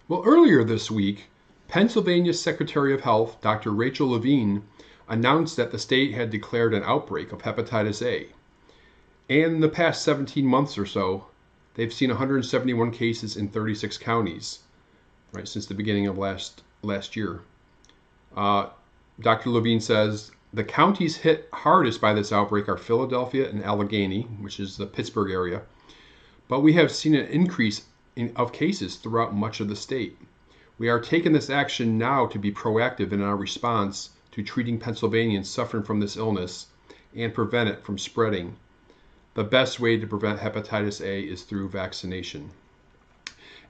Well, earlier this week, Pennsylvania's Secretary of Health, Dr. Rachel Levine, announced that the state had declared an outbreak of hepatitis A. And in the past 17 months or so, they've seen 171 cases in 36 counties, right, since the beginning of last year. Dr. Levine says the counties hit hardest by this outbreak are Philadelphia and Allegheny, which is the Pittsburgh area. But we have seen an increase of cases throughout much of the state. We are taking this action now to be proactive in our response to treating Pennsylvanians suffering from this illness and prevent it from spreading. The best way to prevent hepatitis A is through vaccination.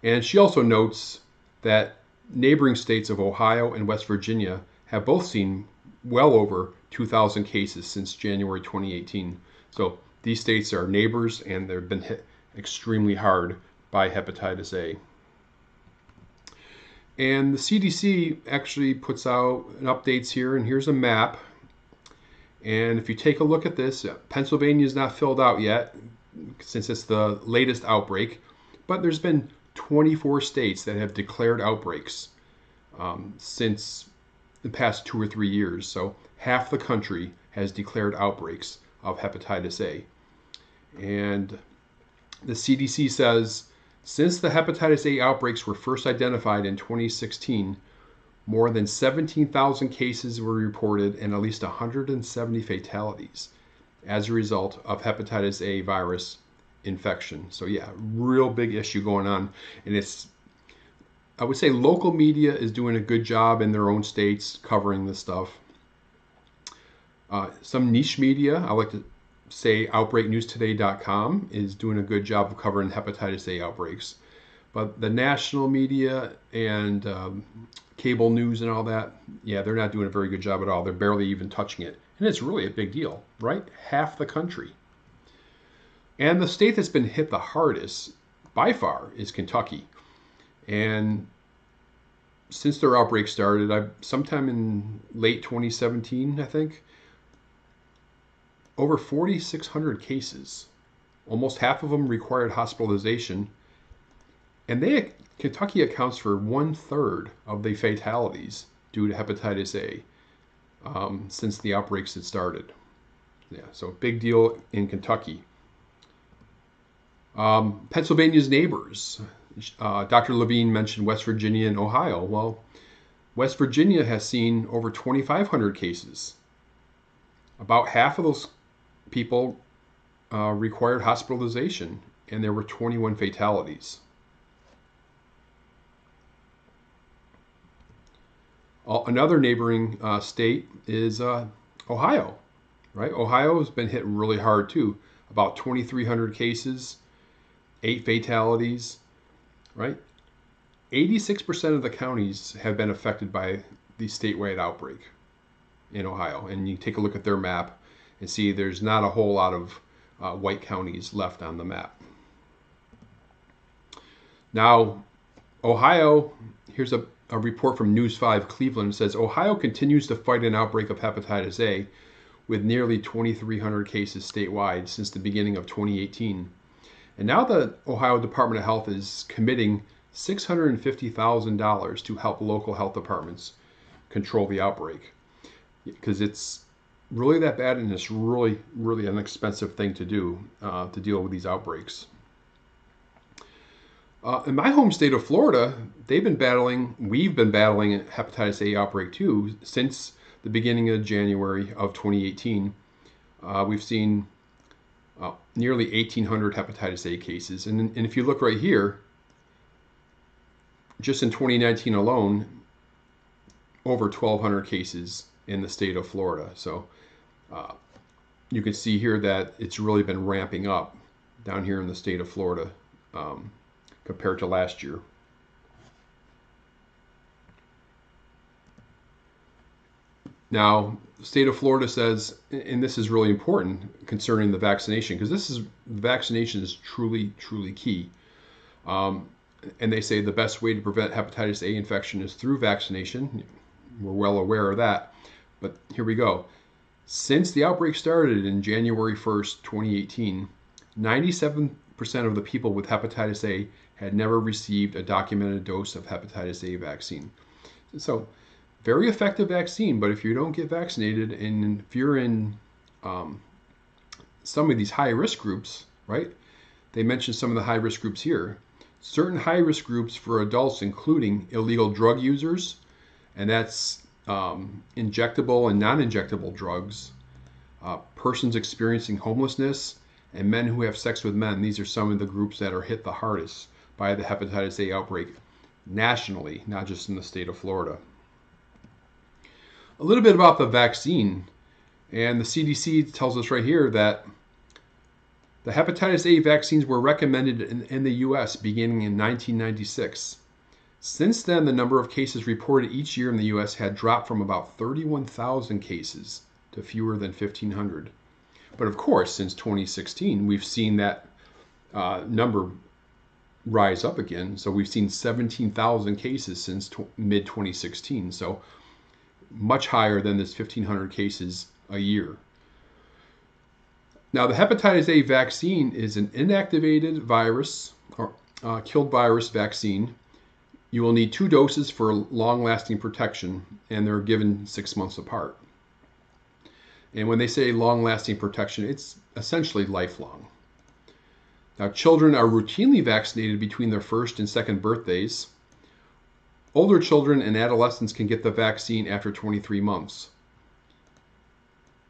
And she also notes that neighboring states of Ohio and West Virginia have both seen well over 2,000 cases since January 2018. So these states are neighbors and they've been hit extremely hard by hepatitis A. And the CDC actually puts out updates here, and here's a map. And if you take a look at this, Pennsylvania is not filled out yet since it's the latest outbreak, but there's been 24 states that have declared outbreaks since the past 2 or 3 years. So half the country has declared outbreaks of hepatitis A. And the CDC says since the hepatitis A outbreaks were first identified in 2016, more than 17,000 cases were reported and at least 170 fatalities as a result of hepatitis A virus infection. So yeah, real big issue going on. And I would say local media is doing a good job in their own states covering this stuff. Some niche media, I like to say OutbreakNewsToday.com is doing a good job of covering hepatitis A outbreaks. But the national media and cable news and all that, yeah, they're not doing a very good job at all. They're barely even touching it. And it's really a big deal, right? Half the country. And the state that's been hit the hardest by far is Kentucky. And since their outbreak started, sometime in late 2017, I think, over 4,600 cases. Almost half of them required hospitalization. And Kentucky accounts for 1/3 of the fatalities due to hepatitis A since the outbreaks had started. Yeah, so big deal in Kentucky. Pennsylvania's neighbors. Dr. Levine mentioned West Virginia and Ohio. Well, West Virginia has seen over 2,500 cases. About half of those people required hospitalization, and there were 21 fatalities. Another neighboring state is Ohio, right? Ohio has been hit really hard too. About 2,300 cases, 8 fatalities, right? 86% of the counties have been affected by the statewide outbreak in Ohio. And you take a look at their map and see there's not a whole lot of white counties left on the map. Now, Ohio, here's a report from News 5 Cleveland. It says, Ohio continues to fight an outbreak of hepatitis A with nearly 2,300 cases statewide since the beginning of 2018. And now the Ohio Department of Health is committing $650,000 to help local health departments control the outbreak. Because it's really that bad, and it's really, really an expensive thing to do to deal with these outbreaks. In my home state of Florida, we've been battling a hepatitis A outbreak too since the beginning of January of 2018. We've seen nearly 1,800 hepatitis A cases. And if you look right here, just in 2019 alone, over 1,200 cases in the state of Florida. So you can see here that it's really been ramping up down here in the state of Florida compared to last year. Now, the state of Florida says, and this is really important concerning the vaccination, because vaccination is truly, truly key. And they say the best way to prevent hepatitis A infection is through vaccination. We're well aware of that. But here we go. Since the outbreak started in January 1st, 2018, 97% of the people with hepatitis A had never received a documented dose of hepatitis A vaccine. So, very effective vaccine, but if you don't get vaccinated and if you're in some of these high-risk groups, right? They mentioned some of the high-risk groups here. Certain high-risk groups for adults, including illegal drug users, and that's injectable and non-injectable drugs, persons experiencing homelessness, and men who have sex with men. These are some of the groups that are hit the hardest by the hepatitis A outbreak nationally, not just in the state of Florida. A little bit about the vaccine, and the CDC tells us right here that the hepatitis A vaccines were recommended in the U.S. beginning in 1996. Since then, the number of cases reported each year in the U.S. had dropped from about 31,000 cases to fewer than 1,500. But of course, since 2016, we've seen that number rise up again. So we've seen 17,000 cases since mid-2016. So much higher than this 1,500 cases a year. Now, the hepatitis A vaccine is an inactivated virus or killed virus vaccine. You will need 2 doses for long-lasting protection, and they're given 6 months apart. And when they say long-lasting protection, it's essentially lifelong. Now, children are routinely vaccinated between their first and second birthdays. Older children and adolescents can get the vaccine after 23 months.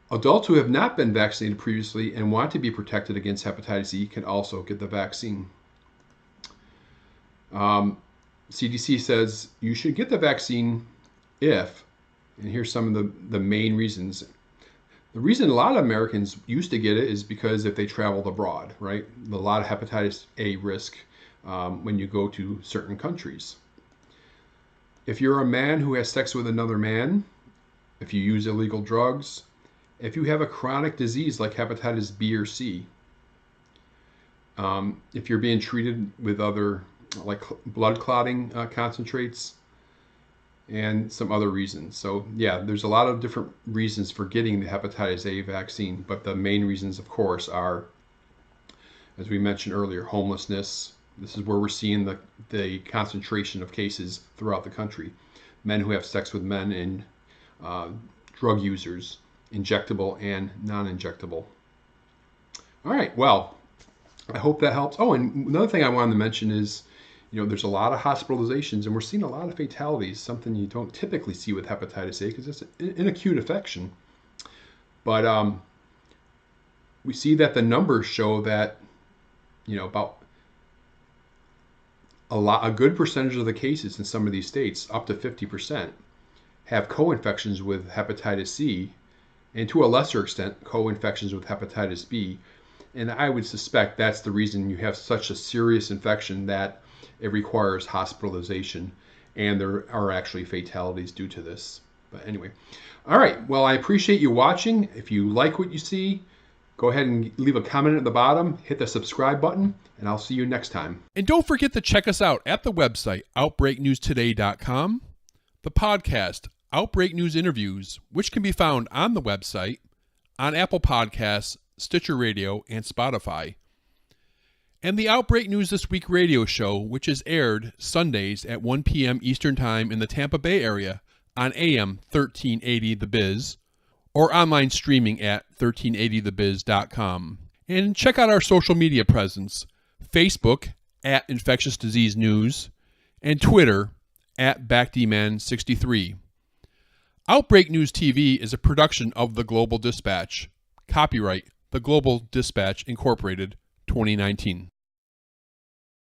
Adults who have not been vaccinated previously and want to be protected against hepatitis E can also get the vaccine. CDC says you should get the vaccine if, and here's some of the main reasons. The reason a lot of Americans used to get it is because if they traveled abroad, right? A lot of hepatitis A risk when you go to certain countries. If you're a man who has sex with another man, if you use illegal drugs, if you have a chronic disease like hepatitis B or C, if you're being treated with other like blood clotting concentrates, and some other reasons. So yeah, there's a lot of different reasons for getting the hepatitis A vaccine, but the main reasons, of course, are, as we mentioned earlier, homelessness. This is where we're seeing the concentration of cases throughout the country. Men who have sex with men, and drug users, injectable and non-injectable. All right, well, I hope that helps. Oh, and another thing I wanted to mention is, there's a lot of hospitalizations, and we're seeing a lot of fatalities, something you don't typically see with hepatitis A because it's an acute infection. But we see that the numbers show that, about a good percentage of the cases in some of these states, up to 50%, have co-infections with hepatitis C, and to a lesser extent, co-infections with hepatitis B. And I would suspect that's the reason you have such a serious infection that it requires hospitalization, and there are actually fatalities due to this. But anyway, all right, well, I appreciate you watching. If you like what you see, go ahead and leave a comment at the bottom, hit the subscribe button, and I'll see you next time. And don't forget to check us out at the website, OutbreakNewsToday.com, the podcast, Outbreak News Interviews, which can be found on the website, on Apple Podcasts, Stitcher Radio, and Spotify, and the Outbreak News This Week radio show, which is aired Sundays at 1 p.m. Eastern Time in the Tampa Bay area on AM 1380 The Biz, or online streaming at 1380thebiz.com. And check out our social media presence, Facebook at Infectious Disease News, and Twitter at BackDman63. Outbreak News TV is a production of The Global Dispatch. Copyright The Global Dispatch Incorporated, 2019.